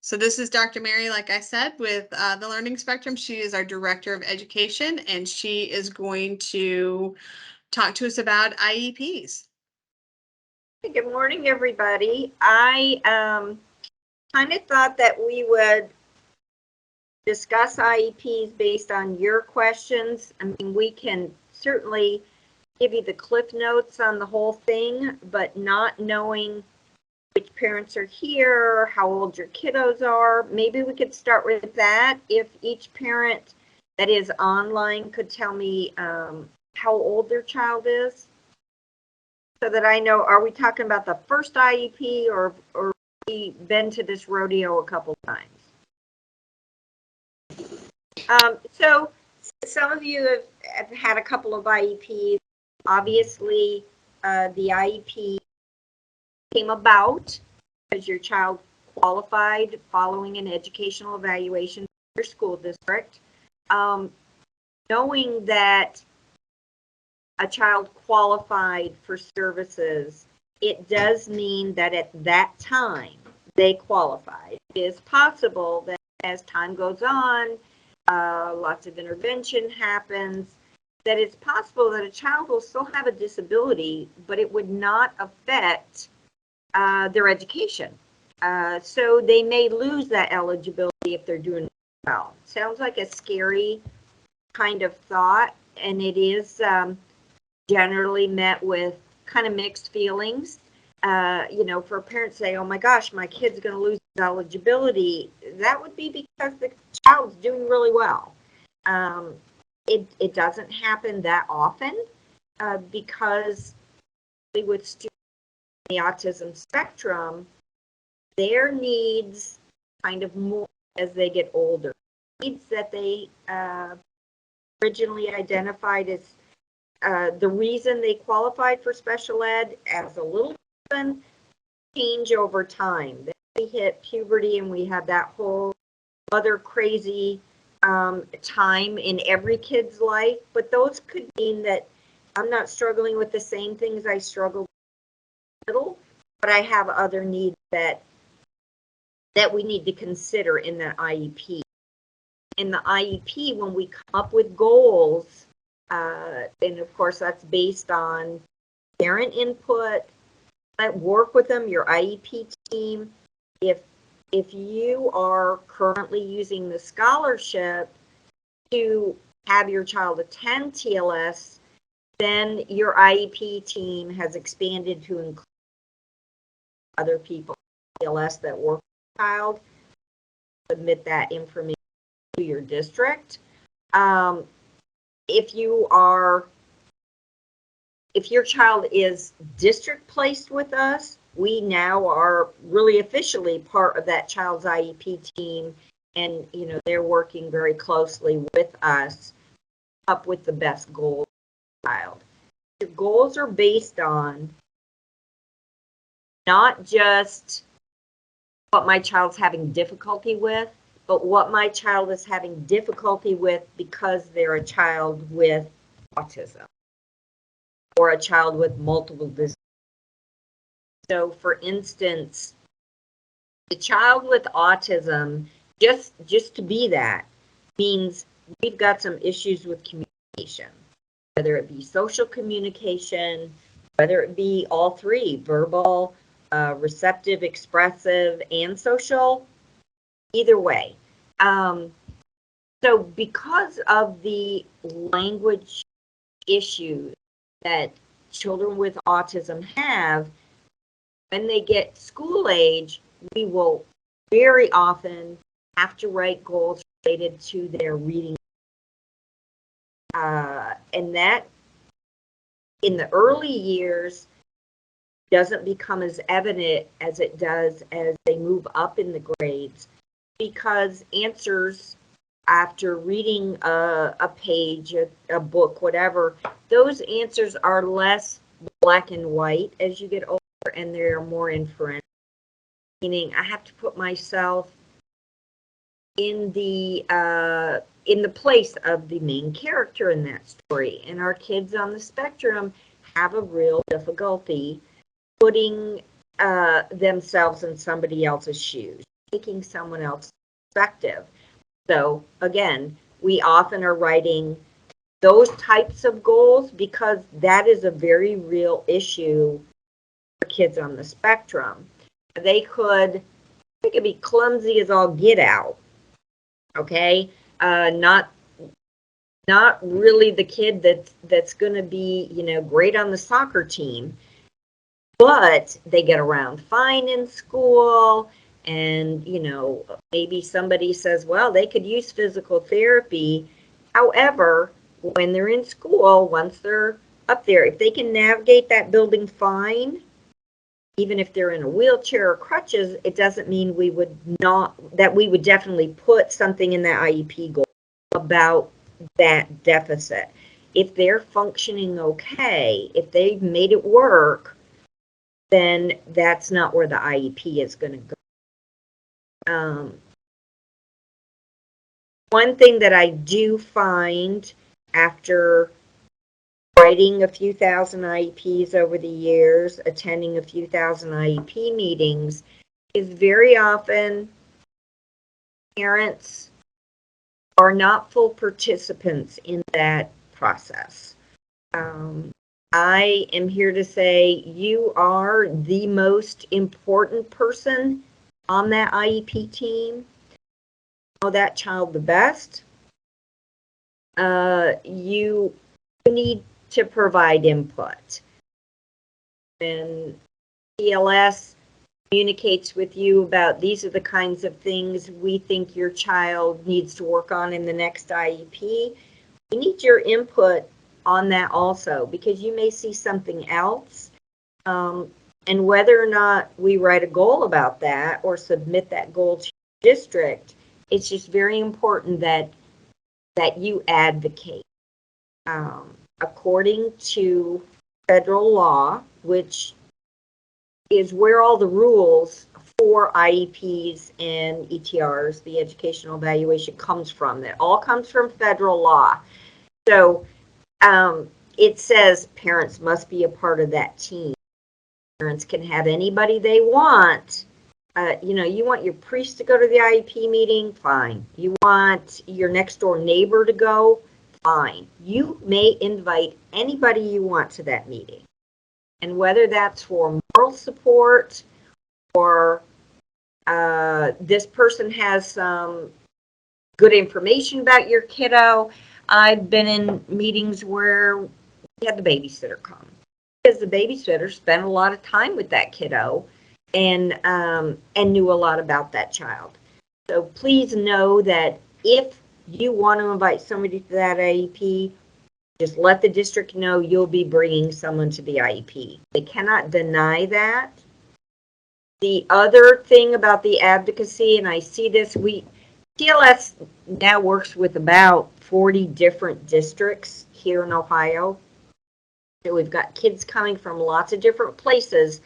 So this is Dr. Mary, like I said, with the Learning Spectrum. She is our Director of Education, and she is going to talk to us about IEPs. Good morning, everybody. I kind of thought that we would discuss IEPs based on your questions. I mean, we can certainly give you the cliff notes on the whole thing, but not knowing which parents are here, how old your kiddos are, maybe we could start with that. If each parent that is online could tell me how old their child is, so that I know, are we talking about the first IEP or we been to this rodeo a couple times? So some of you have had a couple of IEPs. Obviously, the IEP came about because your child qualified following an educational evaluation in your school district. Knowing that a child qualified for services, it does mean that at that time they qualified. It is possible that as time goes on, lots of intervention happens, that it's possible that a child will still have a disability, but it would not affect their education. So they may lose that eligibility if they're doing well. Sounds like a scary kind of thought, and it is generally met with kind of mixed feelings. For parents say, oh my gosh, my kid's going to lose eligibility. That would be because the child's doing really well. It doesn't happen that often because with students on the autism spectrum, their needs kind of more as they get older. Needs that they originally identified as the reason they qualified for special ed as a little person change over time. Then we hit puberty and we have that whole other crazy time in every kid's life. But those could mean that I'm not struggling with the same things I struggled with little, but I have other needs that we need to consider in the IEP. In the IEP, when we come up with goals, and of course that's based on parent input, work with them, your IEP team. If you are currently using the scholarship to have your child attend TLS, then your IEP team has expanded to include other people in TLS that work with the child. Submit that information to your district. If your child is district placed with us, we now are really officially part of that child's IEP team, and they're working very closely with us up with the best goals for the child. Your goals are based on not just what my child's having difficulty with, but what my child is having difficulty with because they're a child with autism or a child with multiple disabilities. So, for instance, the child with autism, just to be that, means we've got some issues with communication, whether it be social communication, whether it be all three, verbal, receptive, expressive, and social, either way. So because of the language issues that children with autism have, when they get school age, we will very often have to write goals related to their reading. And that, in the early years, doesn't become as evident as it does as they move up in the grades, because answers after reading a page, a book, whatever, those answers are less black and white as you get older, and they're more inferential. Meaning, I have to put myself in the place of the main character in that story. And our kids on the spectrum have a real difficulty putting themselves in somebody else's shoes. taking someone else's perspective. So again, we often are writing those types of goals because that is a very real issue for kids on the spectrum. They could be clumsy as all get out. Okay, not really the kid that's going to be, you know, great on the soccer team, but they get around fine in school. And, you know, maybe somebody says, well, they could use physical therapy. However, when they're in school, once they're up there, if they can navigate that building fine, even if they're in a wheelchair or crutches, it doesn't mean we would definitely put something in that IEP goal about that deficit. If they're functioning okay, if they've made it work, then that's not where the IEP is going to go. One thing that I do find after writing a few thousand IEPs over the years, attending a few thousand IEP meetings, is very often parents are not full participants in that process. I am here to say you are the most important person on that IEP team. Know that child the best. You need to provide input. And PLS communicates with you about these are the kinds of things we think your child needs to work on in the next IEP. We need your input on that also, because you may see something else. And whether or not we write a goal about that or submit that goal to your district, it's just very important that you advocate. According to federal law, which is where all the rules for IEPs and ETRs, the educational evaluation, comes from. That all comes from federal law. So it says parents must be a part of that team. Parents can have anybody they want. You know, you want your priest to go to the IEP meeting? Fine. You want your next door neighbor to go? Fine. You may invite anybody you want to that meeting. And whether that's for moral support or this person has some good information about your kiddo. I've been in meetings where we had the babysitter come because the babysitter spent a lot of time with that kiddo and knew a lot about that child. So please know that if you want to invite somebody to that IEP, just let the district know you'll be bringing someone to the IEP. They cannot deny that. The other thing about the advocacy, and I see this, TLS now works with about 40 different districts here in Ohio. So we've got kids coming from lots of different places.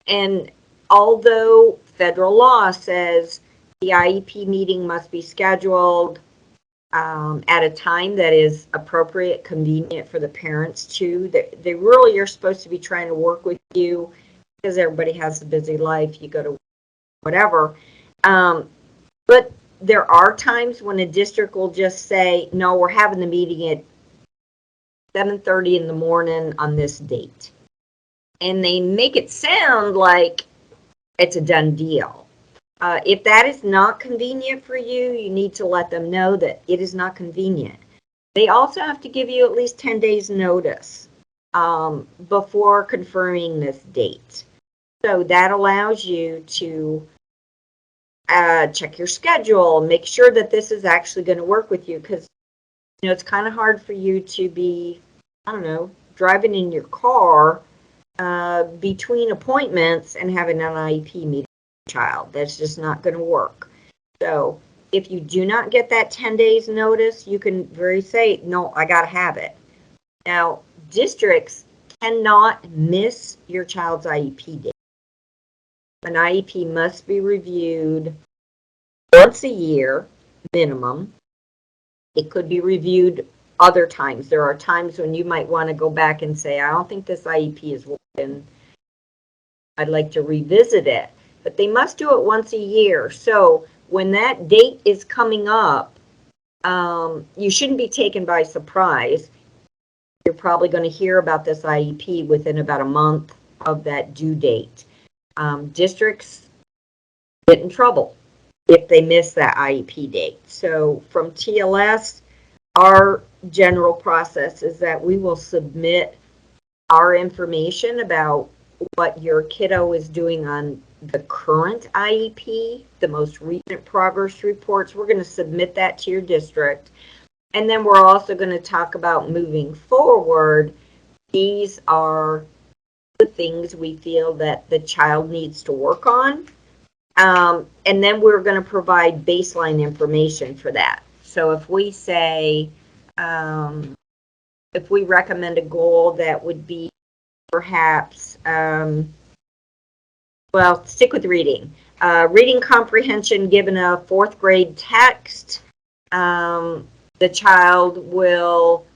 And although federal law says the IEP meeting must be scheduled at a time that is appropriate, convenient for the parents too, they really are supposed to be trying to work with you because everybody has a busy life. You go to whatever. But there are times when a district will just say, no, we're having the meeting at 7:30 in the morning on this date. And they make it sound like it's a done deal. If that is not convenient for you, you need to let them know that it is not convenient. They also have to give you at least 10 days notice before confirming this date. So that allows you to check your schedule, make sure that this is actually going to work with you, because you know it's kind of hard for you to be, I don't know, driving in your car between appointments and having an IEP meeting with your child. That's just not going to work. So if you do not get that 10 days notice, you can very say, no, I got to have it. Now, districts cannot miss your child's IEP date. An IEP must be reviewed once a year, minimum. It could be reviewed other times. There are times when you might want to go back and say, I don't think this IEP is working. I'd like to revisit it. but they must do it once a year. So when that date is coming up, you shouldn't be taken by surprise. You're probably going to hear about this IEP within about a month of that due date. Districts get in trouble if they miss that IEP date. So from TLS, our general process is that we will submit our information about what your kiddo is doing on the current IEP, the most recent progress reports. We're going to submit that to your district. And then we're also going to talk about moving forward. These are the things we feel that the child needs to work on. And then we're going to provide baseline information for that. So if we say, if we recommend a goal that would be perhaps, well, stick with reading. Reading comprehension given a fourth grade text, the child will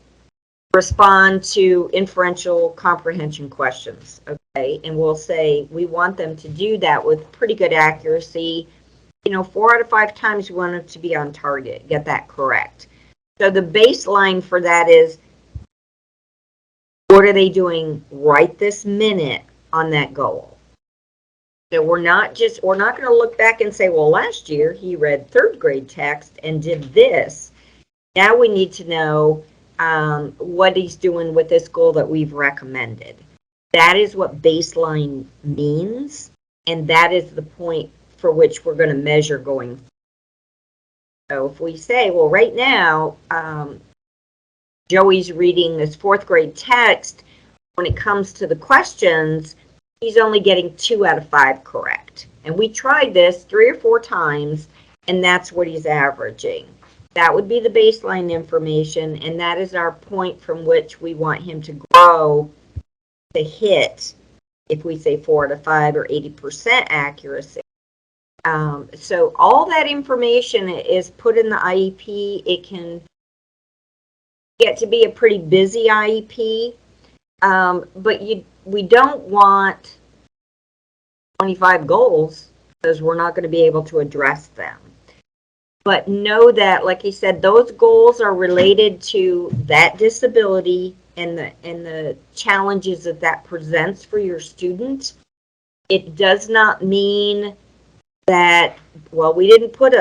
respond to inferential comprehension questions, okay? And we'll say we want them to do that with pretty good accuracy. 4 out of 5 times we want them to be on target, get that correct. So the baseline for that is, what are they doing right this minute on that goal? So we're not going to look back and say, well, last year he read third grade text and did this. Now we need to know what he's doing with this goal that we've recommended. That is what baseline means, and that is the point for which we're going to measure going forward. So if we say, well, right now, Joey's reading this fourth grade text, when it comes to the questions, he's only getting 2 out of 5 correct. And we tried this 3 or 4 times, and that's what he's averaging. That would be the baseline information, and that is our point from which we want him to grow to hit, if we say 4 out of 5 or 80% accuracy. So all that information is put in the IEP. It can get to be a pretty busy IEP, but we don't want 25 goals because we're not going to be able to address them. But know that, like I said, those goals are related to that disability and the challenges that presents for your student. It does not mean that, well, we didn't put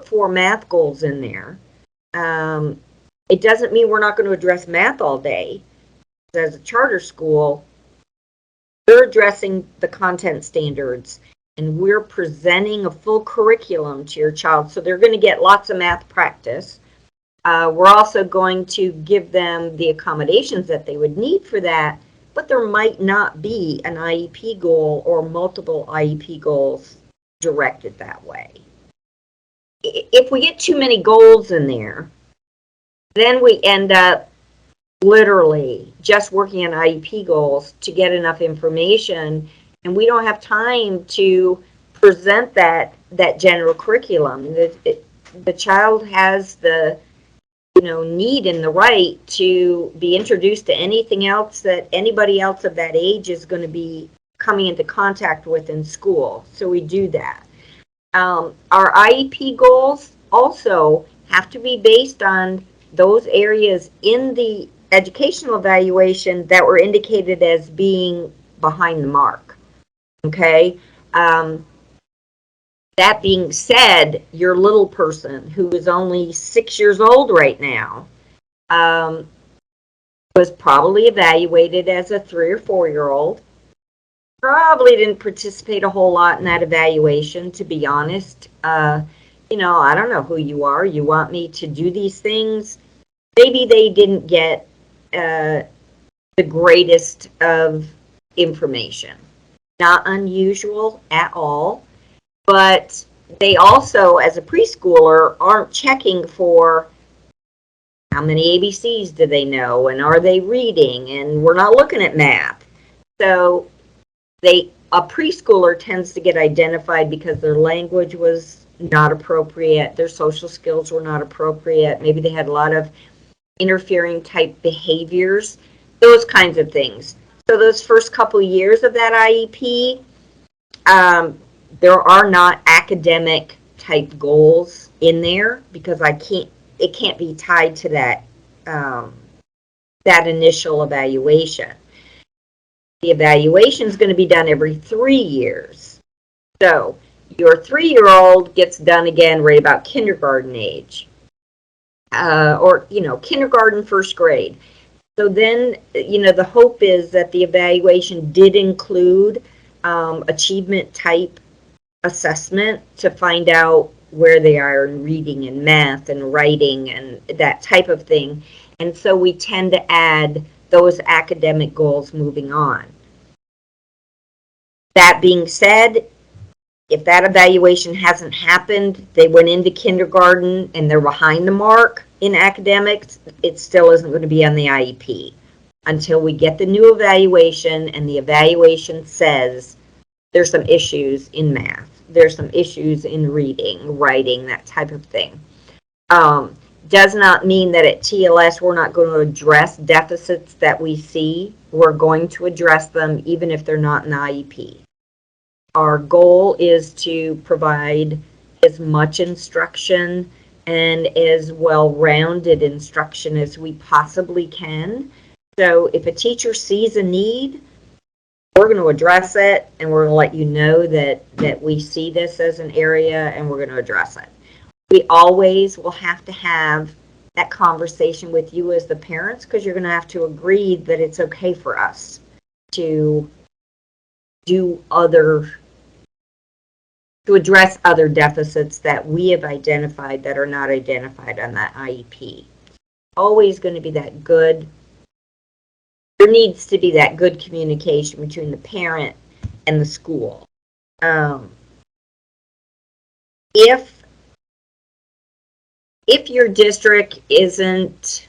4 math goals in there. It doesn't mean we're not going to address math all day. As a charter school, we're addressing the content standards, and we're presenting a full curriculum to your child, so they're going to get lots of math practice. We're also going to give them the accommodations that they would need for that, but there might not be an IEP goal or multiple IEP goals directed that way. If we get too many goals in there, then we end up literally just working on IEP goals to get enough information, and we don't have time to present that general curriculum. The child has the need and the right to be introduced to anything else that anybody else of that age is going to be coming into contact with in school. So we do that. Our IEP goals also have to be based on those areas in the educational evaluation that were indicated as being behind the mark. Okay? That being said, your little person, who is only 6 years old right now, was probably evaluated as a 3 or 4-year-old. Probably didn't participate a whole lot in that evaluation, to be honest. I don't know who you are. You want me to do these things? Maybe they didn't get the greatest of information. Not unusual at all. But they also, as a preschooler, aren't checking for how many ABCs do they know, and are they reading, and we're not looking at math. So a preschooler tends to get identified because their language was not appropriate, their social skills were not appropriate, maybe they had a lot of interfering type behaviors, those kinds of things. So those first couple years of that IEP, There are not academic type goals in there because it can't be tied to that initial evaluation. The evaluation is going to be done every 3 years. So your 3-year-old gets done again right about kindergarten age, or kindergarten, first grade. So then, the hope is that the evaluation did include achievement type assessment to find out where they are in reading and math and writing and that type of thing. And so we tend to add those academic goals moving on. That being said, if that evaluation hasn't happened, they went into kindergarten and they're behind the mark in academics, it still isn't going to be on the IEP until we get the new evaluation and the evaluation says there's some issues in math, there's some issues in reading, writing, that type of thing. Does not mean that at TLS we're not going to address deficits that we see. We're going to address them even if they're not in the IEP. Our goal is to provide as much instruction and as well-rounded instruction as we possibly can. So if a teacher sees a need, we're going to address it, and we're going to let you know that we see this as an area and we're going to address it. We always will have to have that conversation with you as the parents, because you're going to have to agree that it's okay for us to address other deficits that we have identified that are not identified on that IEP. Always going to be that good. There needs to be that good communication between the parent and the school. If your district isn't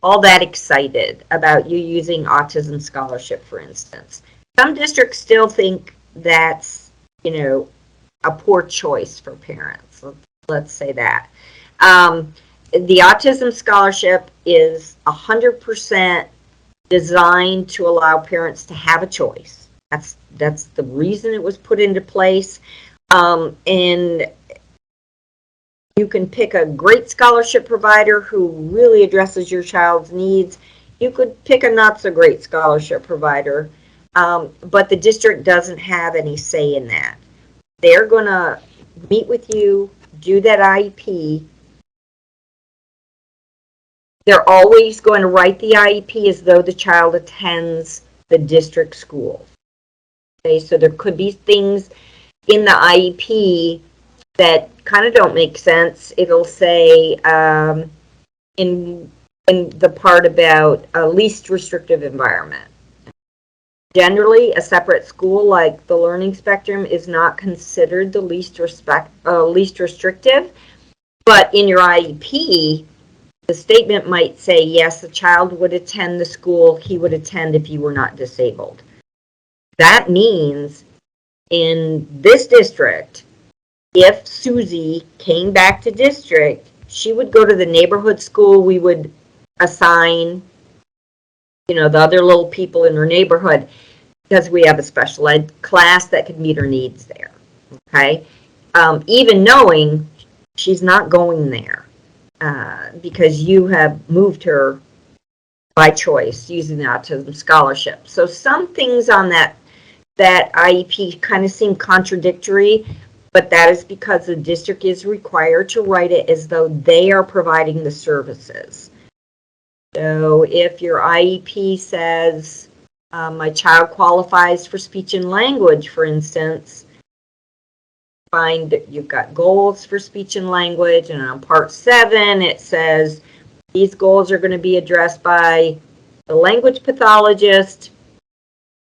all that excited about you using autism scholarship, for instance, some districts still think that's, a poor choice for parents. Let's say that. The autism scholarship is 100% designed to allow parents to have a choice. That's the reason it was put into place. And you can pick a great scholarship provider who really addresses your child's needs. You could pick a not so great scholarship provider, but the district doesn't have any say in that. They're going to meet with you, do that IEP. They're always going to write the IEP as though the child attends the district school. Okay, so there could be things in the IEP that kind of don't make sense. It'll say in the part about a least restrictive environment. Generally, a separate school like the Learning Spectrum is not considered the least restrictive, but in your IEP, the statement might say, yes, the child would attend the school he would attend if he were not disabled. That means in this district, if Susie came back to district, she would go to the neighborhood school we would assign, the other little people in her neighborhood, because we have a special ed class that could meet her needs there. Okay, even knowing she's not going there because you have moved her by choice using the autism scholarship. So some things on that IEP kind of seem contradictory, but that is because the district is required to write it as though they are providing the services. So if your IEP says, my child qualifies for speech and language, for instance, find that you've got goals for speech and language, and on part 7 it says these goals are going to be addressed by the language pathologist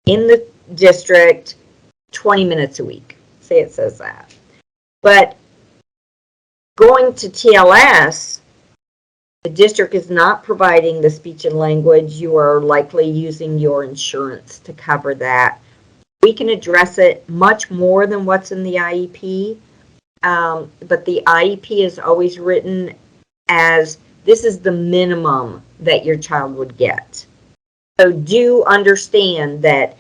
in the district 20 minutes a week. Say it says that. But going to TLS, the district is not providing the speech and language. You are likely using your insurance to cover that. We can address it much more than what's in the IEP, but the IEP is always written as this is the minimum that your child would get. So do understand that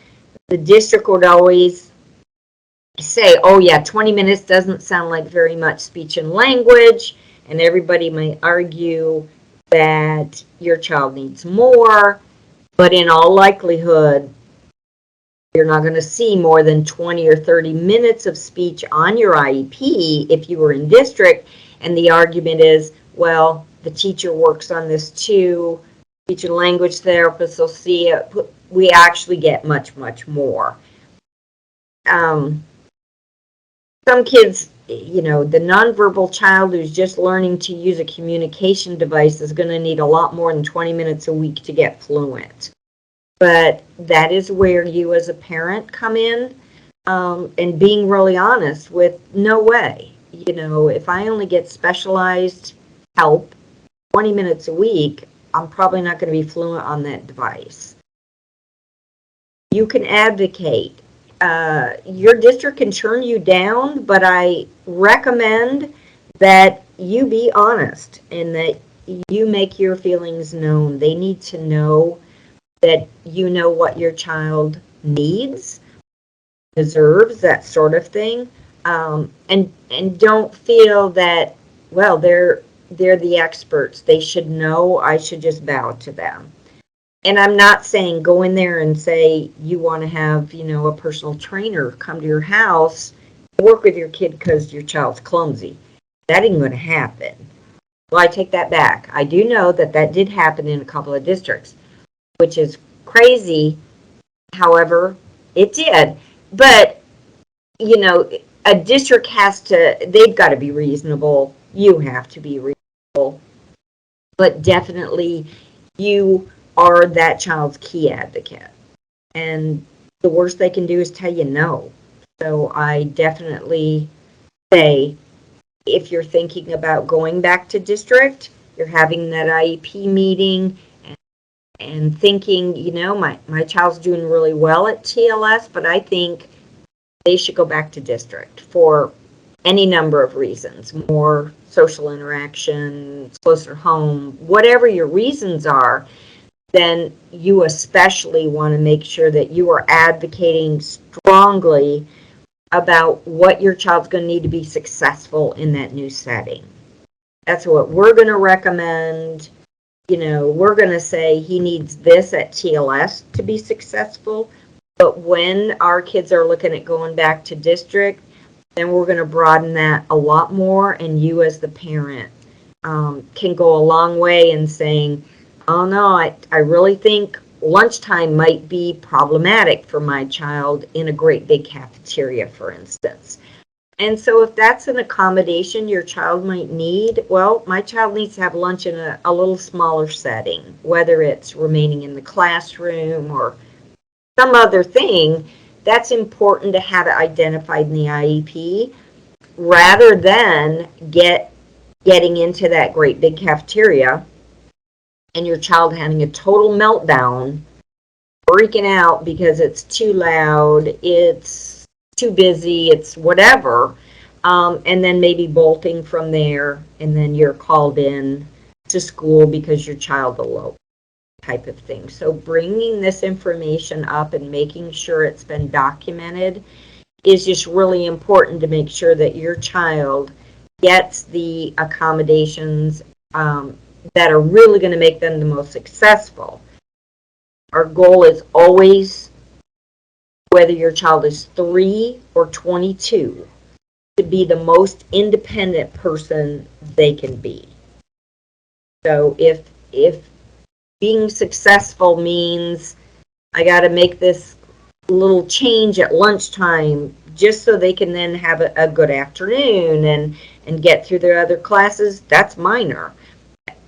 the district would always say, oh yeah, 20 minutes doesn't sound like very much speech and language, and everybody might argue that your child needs more, but in all likelihood, you're not going to see more than 20 or 30 minutes of speech on your IEP if you were in district, and the argument is, well, the teacher works on this too, speech and language therapists will see it. We actually get much, much more. Some kids, you know, the nonverbal child who's just learning to use a communication device is going to need a lot more than 20 minutes a week to get fluent. But that is where you as a parent come in, and being really honest with, no way. You know, if I only get specialized help 20 minutes a week, I'm probably not going to be fluent on that device. You can advocate. Your district can turn you down, but I recommend that you be honest and that you make your feelings known. They need to know that you know what your child needs, deserves, that sort of thing, and don't feel that, well, they're the experts. They should know. I should just bow to them. And I'm not saying go in there and say you want to have, you know, a personal trainer come to your house, work with your kid because your child's clumsy. That ain't going to happen. Well, I take that back. I do know that that did happen in a couple of districts, which is crazy. However, it did. But, you know, a district has to, they've got to be reasonable. You have to be reasonable. But definitely, you are that child's key advocate. And the worst they can do is tell you no. So I definitely say, if you're thinking about going back to district, you're having that IEP meeting and thinking, you know, my child's doing really well at TLS, but I think they should go back to district for any number of reasons. More social interaction, closer home, whatever your reasons are, then you especially want to make sure that you are advocating strongly about what your child's going to need to be successful in that new setting. That's what we're going to recommend. You know, we're going to say he needs this at TLS to be successful. But when our kids are looking at going back to district, then we're going to broaden that a lot more. And you as the parent can go a long way in saying, oh no, I really think lunchtime might be problematic for my child in a great big cafeteria, for instance. And so if that's an accommodation your child might need, well, my child needs to have lunch in a little smaller setting, whether it's remaining in the classroom or some other thing. That's important to have it identified in the IEP rather than getting into that great big cafeteria and your child having a total meltdown, freaking out because it's too loud, it's too busy, it's whatever, and then maybe bolting from there, and then you're called in to school because your child eloped, type of thing. So bringing this information up and making sure it's been documented is just really important to make sure that your child gets the accommodations that are really going to make them the most successful. Our goal is always, whether your child is 3 or 22, to be the most independent person they can be. So if being successful means I got to make this little change at lunchtime just so they can then have a good afternoon and get through their other classes, that's minor.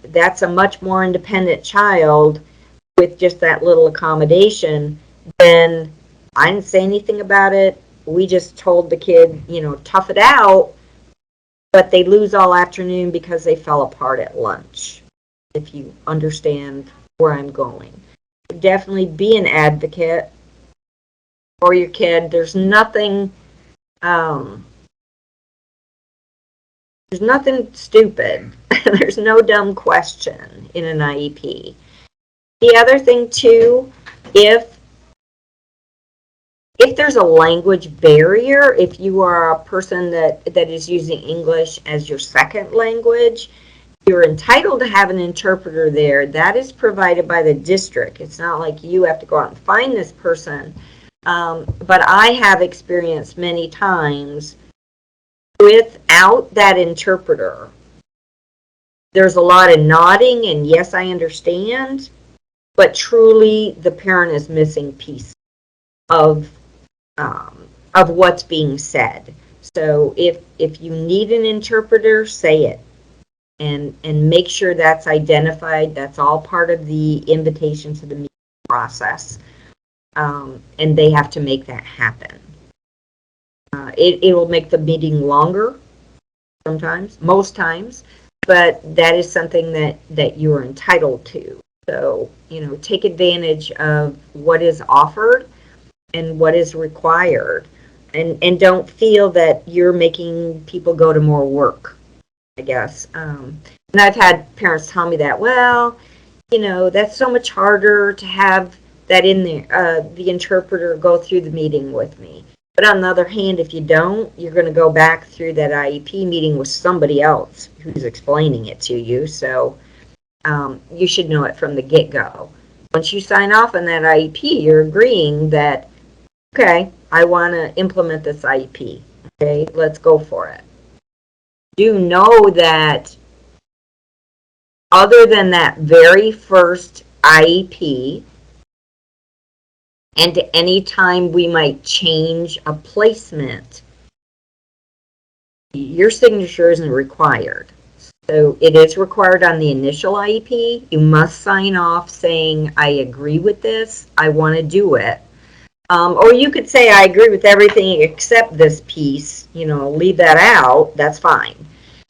That's a much more independent child with just that little accommodation than I didn't say anything about it. We just told the kid, you know, tough it out, but they lose all afternoon because they fell apart at lunch, if you understand where I'm going. Definitely be an advocate for your kid. There's nothing stupid. There's no dumb question in an IEP. The other thing too, if If there's a language barrier, if you are a person that is using English as your second language, you're entitled to have an interpreter there. That is provided by the district. It's not like you have to go out and find this person. But I have experienced many times without that interpreter, there's a lot of nodding and yes, I understand, but truly the parent is missing pieces of what's being said. So if you need an interpreter, say it. And make sure that's identified. That's all part of the invitation to the meeting process. And they have to make that happen. It will make the meeting longer sometimes, most times, but that is something that you are entitled to. So, take advantage of what is offered and what is required. And don't feel that you're making people go to more work, I guess. And I've had parents tell me that, well, that's so much harder to have that in there, the interpreter go through the meeting with me. But on the other hand, if you don't, you're going to go back through that IEP meeting with somebody else who's explaining it to you. So you should know it from the get-go. Once you sign off on that IEP, you're agreeing that, okay, I want to implement this IEP. Okay, let's go for it. Do know that other than that very first IEP, and any time we might change a placement, your signature isn't required. So it is required on the initial IEP. You must sign off saying, I agree with this, I want to do it. Or you could say, I agree with everything except this piece, leave that out, that's fine.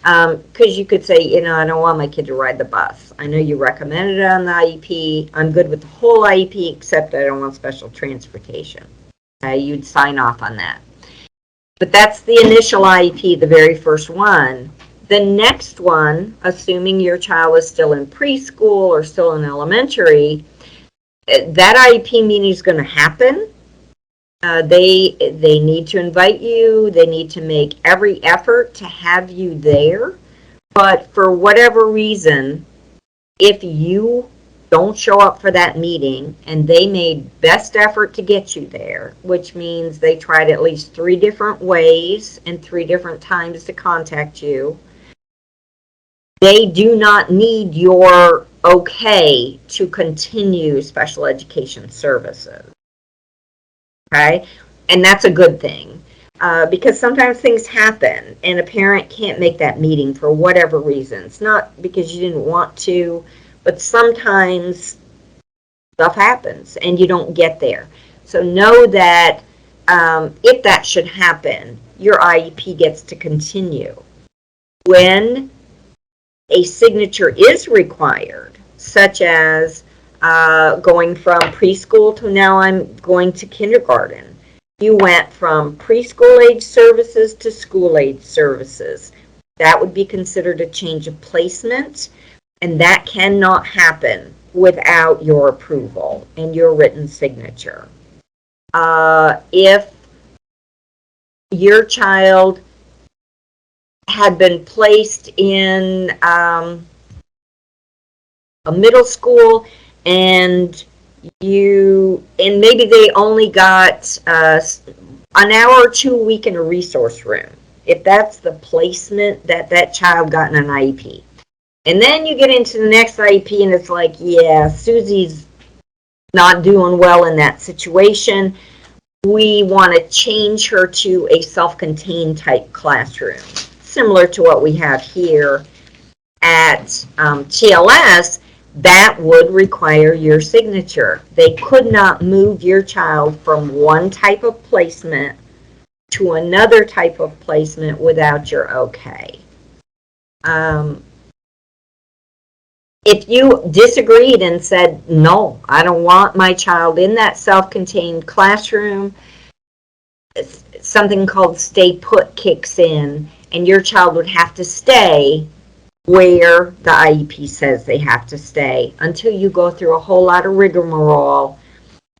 Because you could say, I don't want my kid to ride the bus. I know you recommended it on the IEP. I'm good with the whole IEP, except I don't want special transportation. You'd sign off on that. But that's the initial IEP, the very first one. The next one, assuming your child is still in preschool or still in elementary, that IEP meeting is going to happen. They need to invite you. They need to make every effort to have you there. But for whatever reason, if you don't show up for that meeting and they made best effort to get you there, which means they tried at least 3 different ways and 3 different times to contact you, they do not need your okay to continue special education services. Okay, and that's a good thing because sometimes things happen and a parent can't make that meeting for whatever reason. It's not because you didn't want to, but sometimes stuff happens and you don't get there. So know that if that should happen, your IEP gets to continue. When a signature is required, such as going from preschool to now I'm going to kindergarten. You went from preschool age services to school age services. That would be considered a change of placement, and that cannot happen without your approval and your written signature. If your child had been placed in a middle school and maybe they only got an hour or 2 a week in a resource room, if that's the placement that child got in an IEP. And then you get into the next IEP and it's like, yeah, Susie's not doing well in that situation. We want to change her to a self-contained type classroom, similar to what we have here at TLS. That would require your signature. They could not move your child from one type of placement to another type of placement without your okay. If you disagreed and said, no, I don't want my child in that self-contained classroom, something called stay put kicks in, and your child would have to stay where the IEP says they have to stay until you go through a whole lot of rigmarole.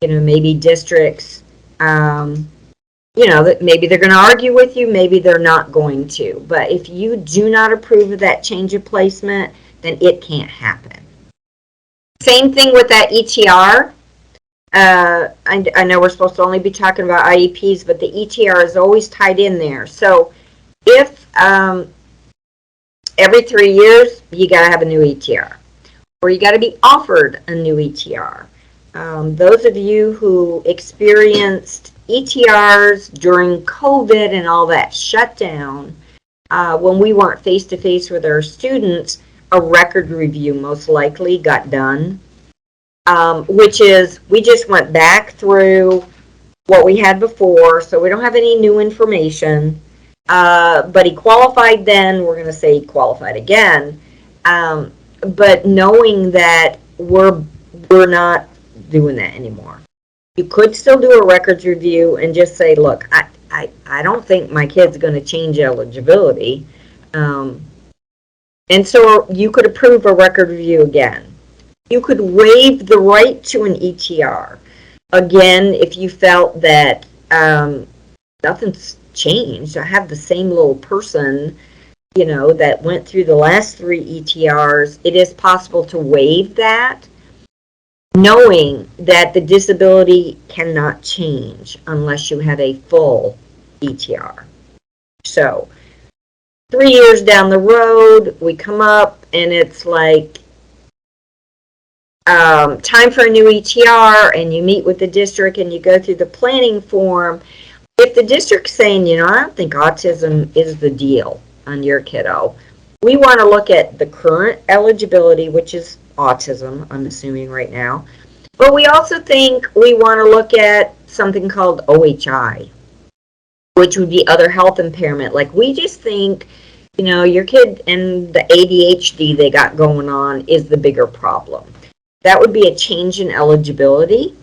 Maybe districts That maybe they're going to argue with you, maybe they're not going to. But if you do not approve of that change of placement, then it can't happen. Same thing with that ETR. I know we're supposed to only be talking about IEPs, but the ETR is always tied in there. So if every 3 years you got to have a new ETR, or you got to be offered a new ETR. Those of you who experienced ETRs during COVID and all that shutdown, when we weren't face-to-face with our students, a record review most likely got done, which is we just went back through what we had before, so we don't have any new information. But he qualified then, we're going to say he qualified again. But knowing that we're not doing that anymore. You could still do a records review and just say, look, I don't think my kid's going to change eligibility. And so you could approve a record review again. You could waive the right to an ETR. Again, if you felt that nothing's changed, I have the same little person, that went through the last 3 ETRs, it is possible to waive that, knowing that the disability cannot change unless you have a full ETR. So 3 years down the road, we come up and it's like time for a new ETR, and you meet with the district and you go through the planning form. If the district's saying, I don't think autism is the deal on your kiddo, we want to look at the current eligibility, which is autism, I'm assuming right now. But we also think we want to look at something called OHI, which would be other health impairment. Like, we just think, your kid and the ADHD they got going on is the bigger problem. That would be a change in eligibility.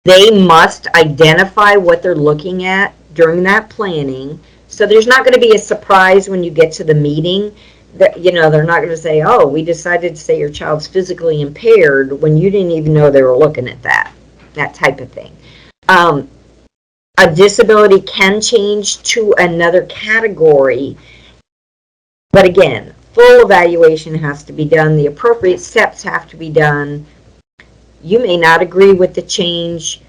They must identify what they're looking at during that planning. So there's not going to be a surprise when you get to the meeting. That, they're not going to say, oh, we decided to say your child's physically impaired when you didn't even know they were looking at that type of thing. A disability can change to another category, but again, full evaluation has to be done. The appropriate steps have to be done. You may not agree with the change.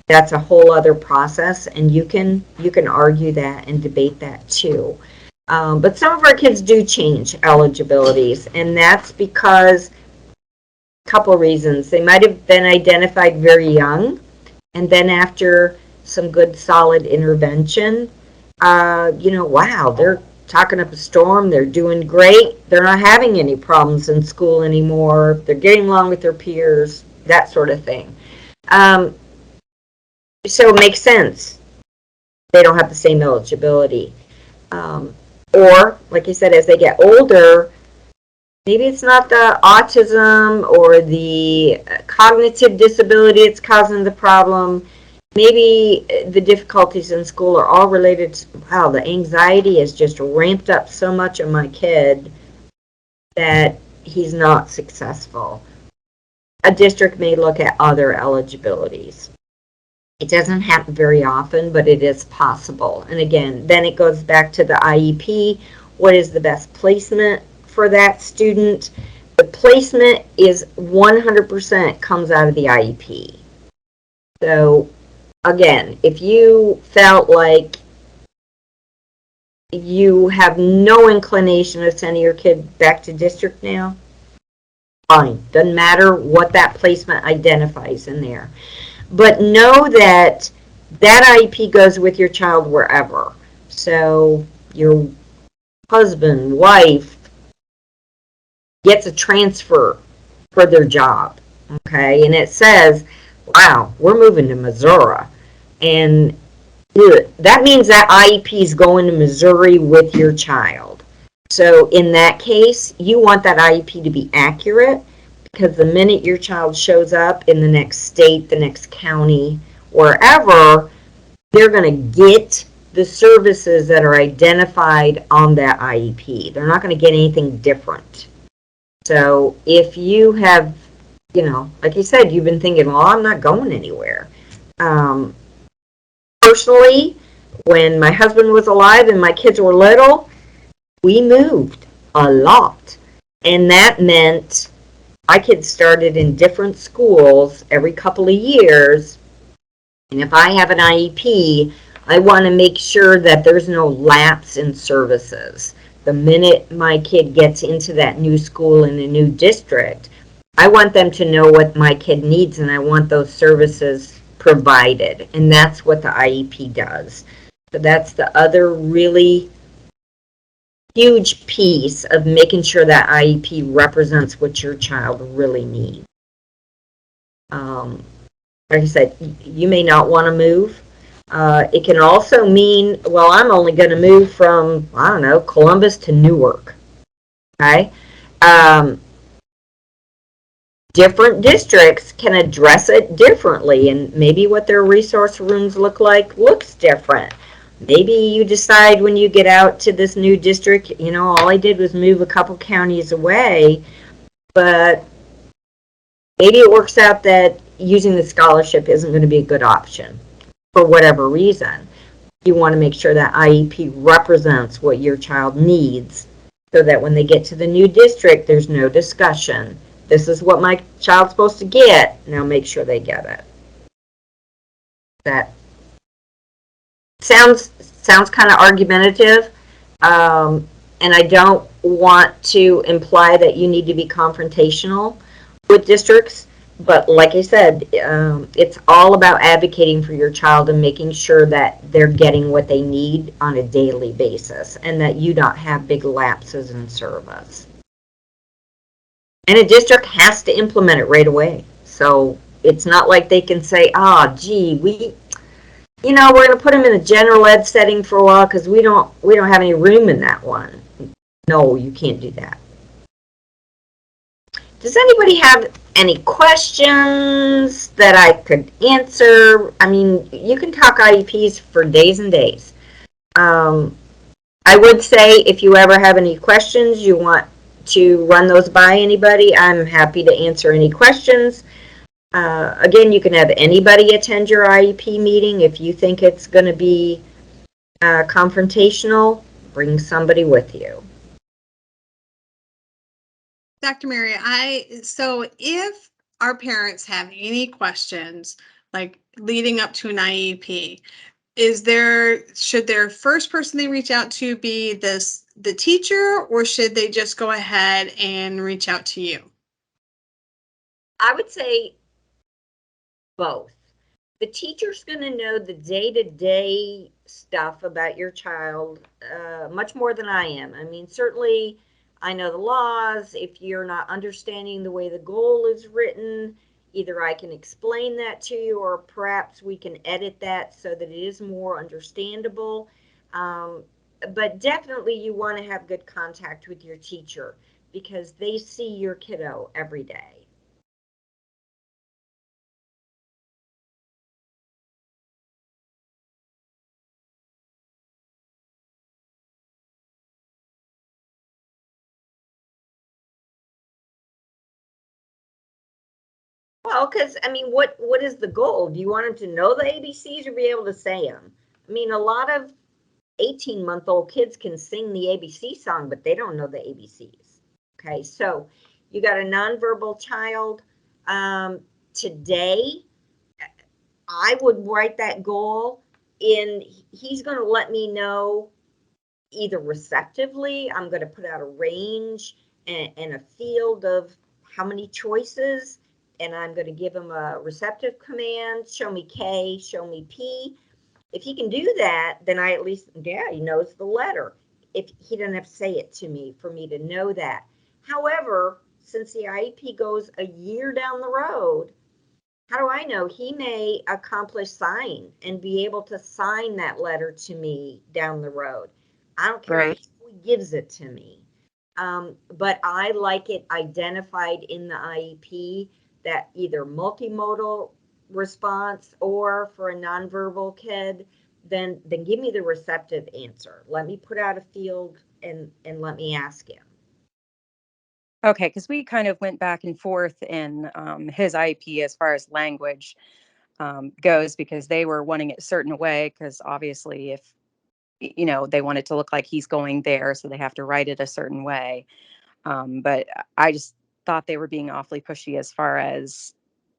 That's a whole other process, and you can argue that and debate that too. But some of our kids do change eligibilities, and that's because a couple reasons. They might have been identified very young, and then after some good solid intervention, wow, they're talking up a storm, they're doing great, they're not having any problems in school anymore, they're getting along with their peers, that sort of thing. So it makes sense. They don't have the same eligibility. Or, like I said, as they get older, maybe it's not the autism or the cognitive disability that's causing the problem. Maybe the difficulties in school are all related to, wow, the anxiety has just ramped up so much in my kid that he's not successful. A district may look at other eligibilities. It doesn't happen very often, but it is possible. And again, then it goes back to the IEP. What is the best placement for that student? The placement is 100% comes out of the IEP. So again, if you felt like you have no inclination of sending your kid back to district now, fine. Doesn't matter what that placement identifies in there. But know that that IEP goes with your child wherever. So your husband, wife gets a transfer for their job, okay? And it says, wow, we're moving to Missouri. And that means that IEP is going to Missouri with your child. So in that case, you want that IEP to be accurate, because the minute your child shows up in the next state, the next county, wherever, they're going to get the services that are identified on that IEP. They're not going to get anything different. So if you have, like you said, you've been thinking, well, I'm not going anywhere. Um, Personally, when my husband was alive and my kids were little, we moved a lot. And that meant my kids started in different schools every couple of years. And if I have an IEP, I want to make sure that there's no lapse in services. The minute my kid gets into that new school in a new district, I want them to know what my kid needs and I want those services provided. And that's what the IEP does. So that's the other really huge piece of making sure that IEP represents what your child really needs. Like I said, you may not want to move. It can also mean, well, I'm only going to move from, I don't know, Columbus to Newark. Okay? Um, Different districts can address it differently, and maybe what their resource rooms look like looks different. Maybe you decide when you get out to this new district, you know, all I did was move a couple counties away, but maybe it works out that using the scholarship isn't going to be a good option for whatever reason. You want to make sure that IEP represents what your child needs so that when they get to the new district, there's no discussion. This is what my child's supposed to get. Now make sure they get it. That sounds kind of argumentative, and I don't want to imply that you need to be confrontational with districts. But like I said, it's all about advocating for your child and making sure that they're getting what they need on a daily basis and that you don't have big lapses in service. And a district has to implement it right away. So it's not like they can say, gee, we're going to put them in a general ed setting for a while because we don't have any room in that one. No, you can't do that. Does anybody have any questions that I could answer? I mean, you can talk IEPs for days and days. I would say if you ever have any questions, you want to run those by anybody, I'm happy to answer any questions. Again, you can have anybody attend your IEP meeting. If you think it's going to be confrontational, bring somebody with you. Dr. Mary, so if our parents have any questions, like leading up to an IEP, should their first person they reach out to be the teacher, or should they just go ahead and reach out to you? I would say both. The teacher's going to know the day-to-day stuff about your child much more than I am. I mean, certainly I know the laws. If you're not understanding the way the goal is written, either I can explain that to you or perhaps we can edit that so that it is more understandable. But definitely you want to have good contact with your teacher because they see your kiddo every day. Well, because I mean, what is the goal? Do you want them to know the ABCs or be able to say them? I mean, a lot of 18-month-old kids can sing the ABC song, but they don't know the ABCs. Okay, so you got a nonverbal child. Today, I would write that goal in. He's going to let me know either receptively. I'm going to put out a range and a field of how many choices, and I'm going to give him a receptive command, show me K, show me P. If he can do that, then I at least, yeah, he knows the letter. If he doesn't have to say it to me for me to know that. However, since the IEP goes a year down the road, how do I know? He may accomplish sign and be able to sign that letter to me down the road. I don't care Right. who gives it to me. But I like it identified in the IEP that either multimodal response or for a nonverbal kid, then give me the receptive answer. Let me put out a field and let me ask him. Okay, because we kind of went back and forth in his IEP as far as language. goes, because they were wanting it a certain way, because obviously if they want it to look like he's going there, so they have to write it a certain way. But I just thought they were being awfully pushy as far as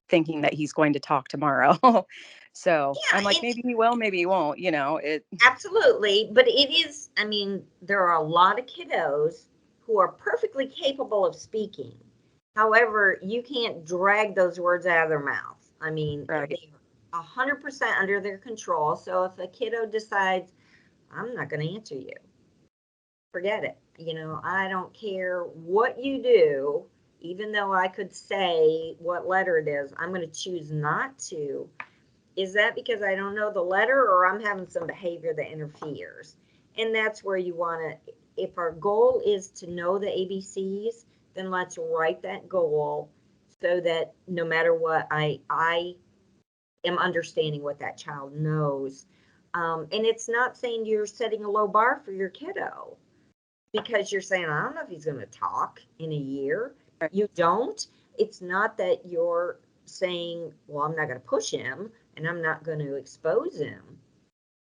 thinking that he's going to talk tomorrow. So I'm like, Yeah, maybe he will, maybe he won't, it. absolutely. But it is, I mean, there are a lot of kiddos who are perfectly capable of speaking. However, you can't drag those words out of their mouth. I mean, Right. they're 100% under their control. So if a kiddo decides, I'm not going to answer you, forget it. I don't care what you do, even though I could say what letter it is, I'm going to choose not to. Is that because I don't know the letter, or I'm having some behavior that interferes? And that's where you want to, if our goal is to know the ABCs, then let's write that goal so that no matter what, I am understanding what that child knows. And it's not saying you're setting a low bar for your kiddo because you're saying, I don't know if he's going to talk in a year. Right. You don't. It's not that you're saying, well, I'm not going to push him and I'm not going to expose him.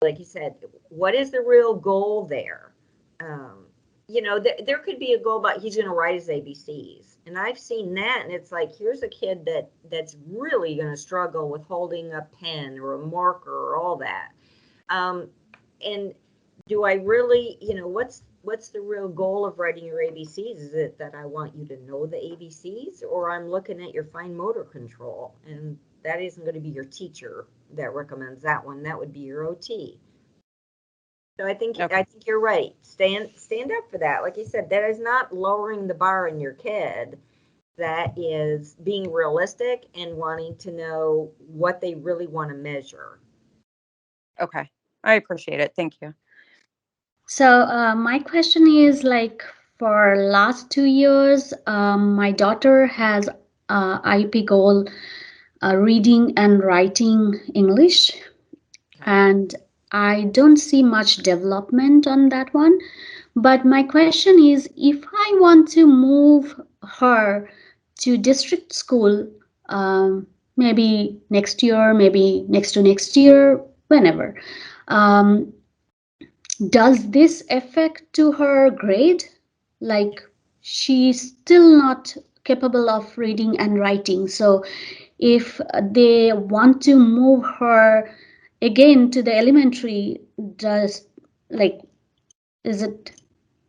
Like you said, what is the real goal there? There could be a goal about he's going to write his ABCs. And I've seen that, and it's like, here's a kid that's really going to struggle with holding a pen or a marker or all that. And do I really, what's the real goal of writing your ABCs? Is it that I want you to know the ABCs, or I'm looking at your fine motor control, and that isn't going to be your teacher that recommends that one. That would be your OT. So I think Okay. I think you're right. Stand up for that. Like you said, that is not lowering the bar in your kid. That is being realistic and wanting to know what they really want to measure. Okay. I appreciate it. Thank you. So my question is like for last 2 years, my daughter has IP goal reading and writing English, Okay. and I don't see much development on that one. But my question is, if I want to move her to district school, maybe next year, maybe next to next year, whenever. Um, does this affect to her grade? Like she's still not capable of reading and writing. So if they want to move her again to the elementary, does like is it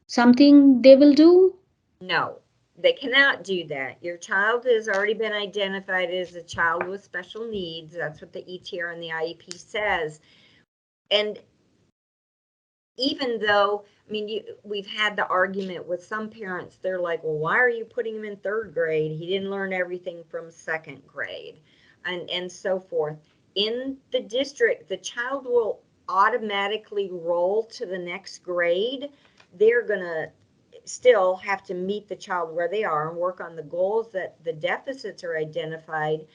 something they will do? No, they cannot do that. Your child has already been identified as a child with special needs. That's what the ETR and the IEP says. And even though, I mean, we've had the argument with some parents, they're like, well, why are you putting him in third grade? He didn't learn everything from second grade, and so forth. In the district, the child will automatically roll to the next grade. They're going to still have to meet the child where they are and work on the goals that the deficits are identified.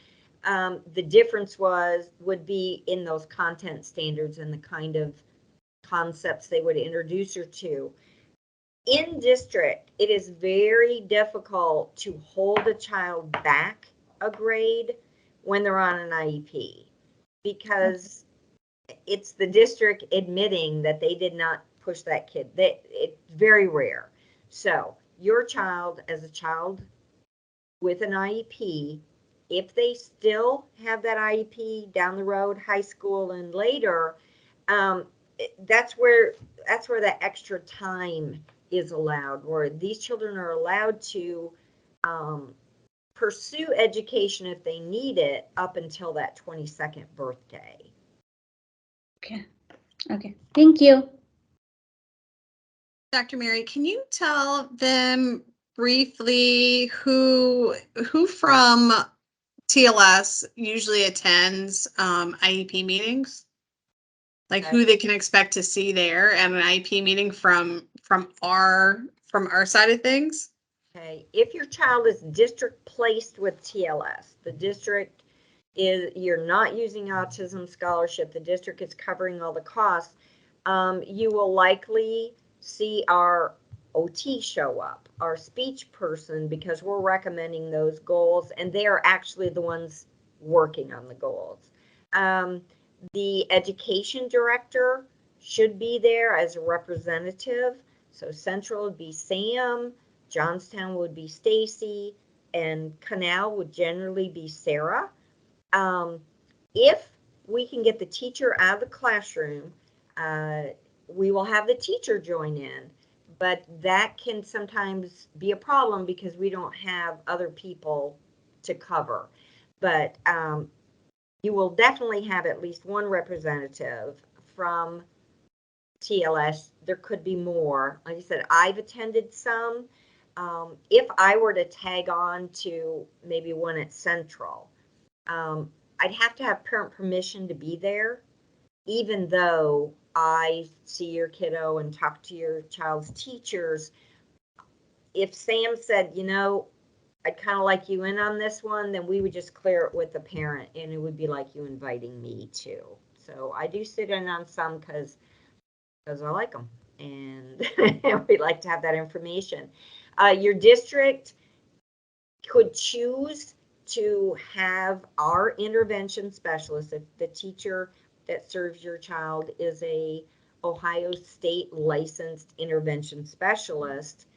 The difference would be in those content standards and the kind of concepts they would introduce her to. In district, it is very difficult to hold a child back a grade when they're on an IEP because it's the district admitting that they did not push that kid. It's very rare. So your child, as a child with an IEP, if they still have that IEP down the road, high school and later, um, that's where that extra time is allowed, where these children are allowed to um, pursue education if they need it up until that 22nd birthday. Okay. Okay. Thank you. Dr. Mary, can you tell them briefly who from TLS usually attends IEP meetings? Like Okay. who they can expect to see there at an IEP meeting from our side of things? Okay, if your child is district placed with TLS, the district is, you're not using autism scholarship, the district is covering all the costs, you will likely see our OT show up, our speech person, because we're recommending those goals and they are actually the ones working on the goals. The education director should be there as a representative. So Central would be Sam, Johnstown would be Stacy, and Canal would generally be Sarah. If we can get the teacher out of the classroom, we will have the teacher join in. But that can sometimes be a problem because we don't have other people to cover. But you will definitely have at least one representative from TLS. There could be more. Like I said, I've attended some. If I were to tag on to maybe one at Central, I'd have to have parent permission to be there, even though I see your kiddo and talk to your child's teachers. If Sam said, I'd kind of like you in on this one, then we would just clear it with the parent and it would be like you inviting me too. So I do sit in on some because I like them and we like to have that information. Your district could choose to have our intervention specialist, if the teacher that serves your child is a Ohio State licensed intervention specialist,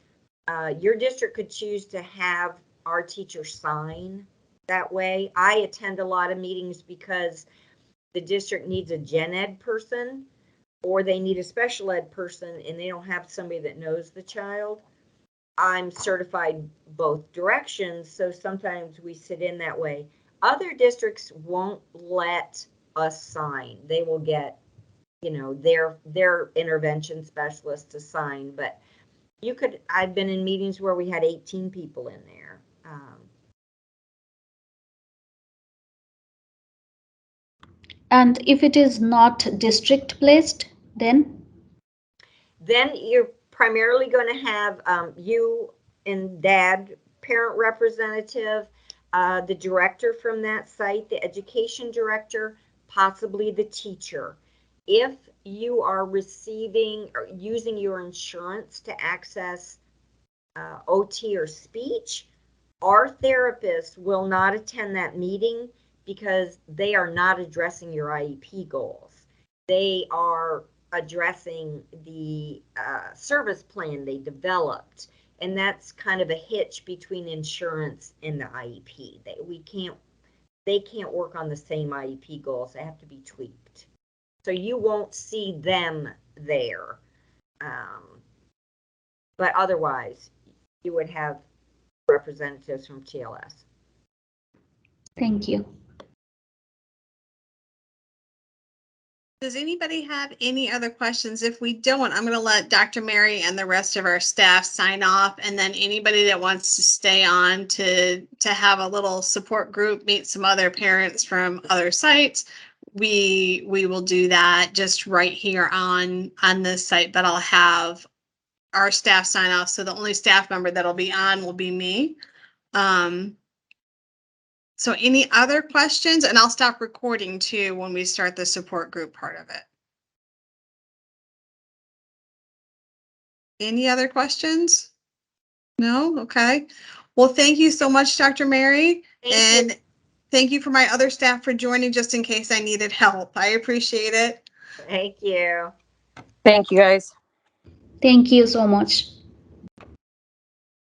your district could choose to have our teacher sign that way. I attend a lot of meetings because the district needs a gen ed person or they need a special ed person and they don't have somebody that knows the child. I'm certified both directions, so sometimes we sit in that way. Other districts won't let us sign. They will get, their intervention specialist to sign, but I've been in meetings where we had 18 people in there. And if it is not district placed, then? Then you're primarily going to have you and dad, parent representative, the director from that site, the education director, possibly the teacher. If you are receiving or using your insurance to access OT or speech, our therapist will not attend that meeting because they are not addressing your IEP goals. They are addressing the service plan they developed, and that's kind of a hitch between insurance and the IEP. They can't work on the same IEP goals. They have to be tweaked. So you won't see them there. But otherwise, you would have representatives from TLS. Thank you. Does anybody have any other questions? If we don't, I'm going to let Dr. Mary and the rest of our staff sign off. And then anybody that wants to stay on to have a little support group, meet some other parents from other sites, we will do that just right here on this site. But I'll have our staff sign off. So the only staff member that'll be on will be me. So any other questions? And I'll stop recording too when we start the support group part of it. Any other questions? No? Okay. Well, thank you so much, Dr. Mary. Thank you. Thank you for my other staff for joining just in case I needed help. I appreciate it. Thank you. Thank you, guys. Thank you so much.